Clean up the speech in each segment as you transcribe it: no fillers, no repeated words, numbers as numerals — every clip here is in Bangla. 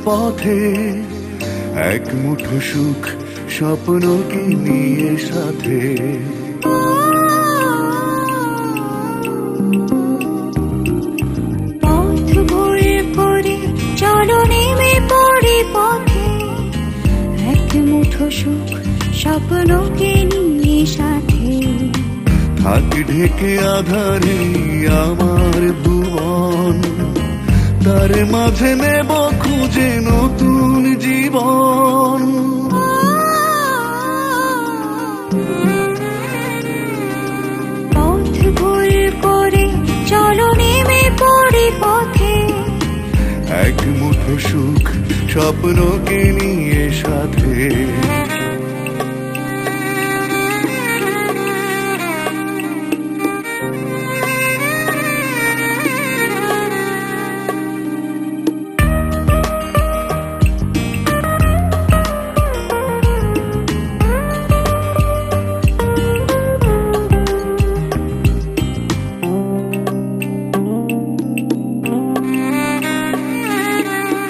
পথে এক মুঠো সুখ স্বপ্নকে নিয়ে সাথে। পথ ভুল করে চলো নেমে পড়ি পথে এক মুঠো সুখ স্বপ্নকে নিয়ে সাথে। থাক ঢেকে আধারে আমার ভুবন, তার মাঝে নেব খুঁজে নতুন জীবন। পথ ভুল করে চলো নেমে পড়ি পথে এক মুঠো সুখ স্বপ্নকে নিয়ে সাথে।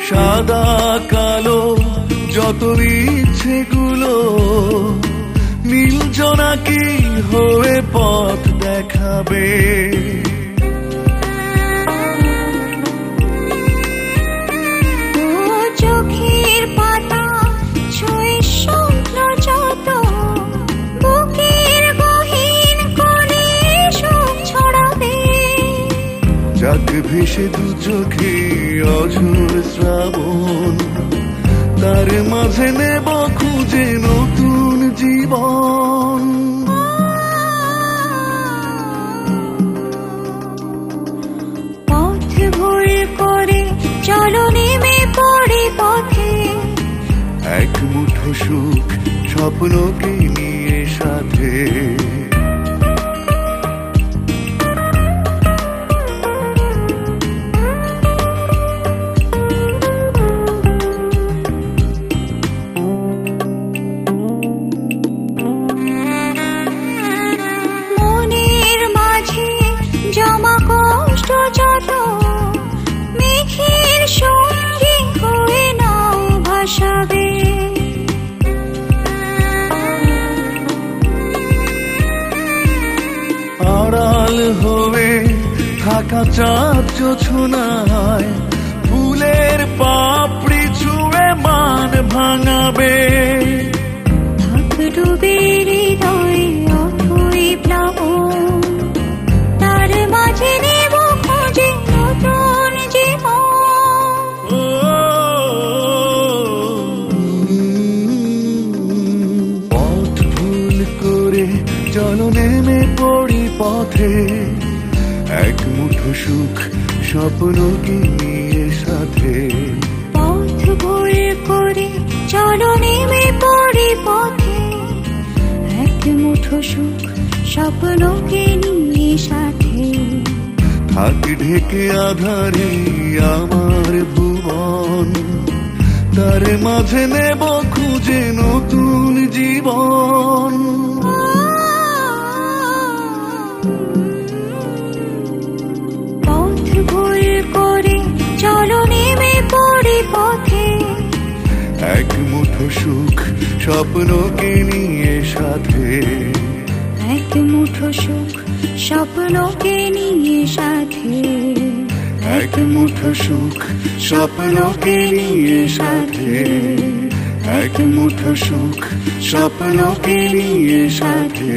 সাদা কালো যত ইচ্ছেগুলো নীল জোনাকি হয়ে পথ দেখাবে। চোখের পাতা ছুঁয়ে স্বপ্ন যত বুকের গহীন কোণে সুখ ছড়াবে। যাক ভেসে দু চোখে অঝোর শ্রাবণ, তার মাঝে নেব খুঁজে নতুন জীবন। পথ ভুল করে চলো নেমে পড়ি পথে এক মুঠো সুখ স্বপ্নকে নিয়ে সাথে। মনের মাঝে জমা কষ্ট যত মেঘের সঙ্গে হয়ে নাও ভাসাবে। আড়াল হয়ে থাকা চাঁদ জোছনায় ফুলের পাপড়ি ছুঁয়ে মান ভাঙাবে। থাক ডুবে হৃদয়ে অথই প্লাবন, তার মাঝে নেব খোঁজে নতুন জীবন। পথ ভুল করে চলো নেমে পড়ি পথে এক মুঠো সুখ স্বপ্নকে নিয়ে সাথে। পথ ভুল করে চলো নেমে পড়ি পথে এক মুঠো সুখ স্বপ্নকে নিয়ে সাথে। থাক ঢেকে আধারে আমার ভুবন, তার মাঝে নেব খুঁজে নতুন জীবন। পথ ভুল করে চলো নেমে পড়ি পথে এক মুঠো সুখ স্বপ্নকে নিয়ে সাথে। এক মুঠো সুখ স্বপ্নকে নিয়ে সাথে। এক মুঠো সুখ স্বপ্নকে নিয়ে সাথে। এক মুঠো সুখ স্বপ্নকে নিয়ে সাথে।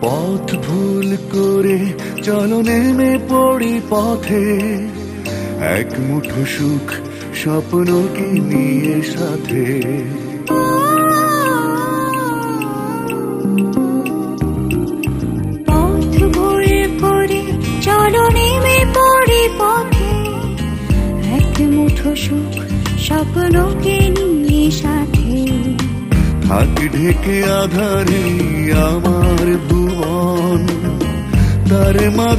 পথ ভুল করে চলো নেমে পড়ি পথে এক মুঠো সুখ স্বপ্নকে নিয়ে সাথে। পথ ভুল করে চলো নেমে পড়ি পথে এক মুঠো সুখ স্বপ্নকে নিয়ে সাথে। থাক ঢেকে আধারে আমার ভুবন, তার মা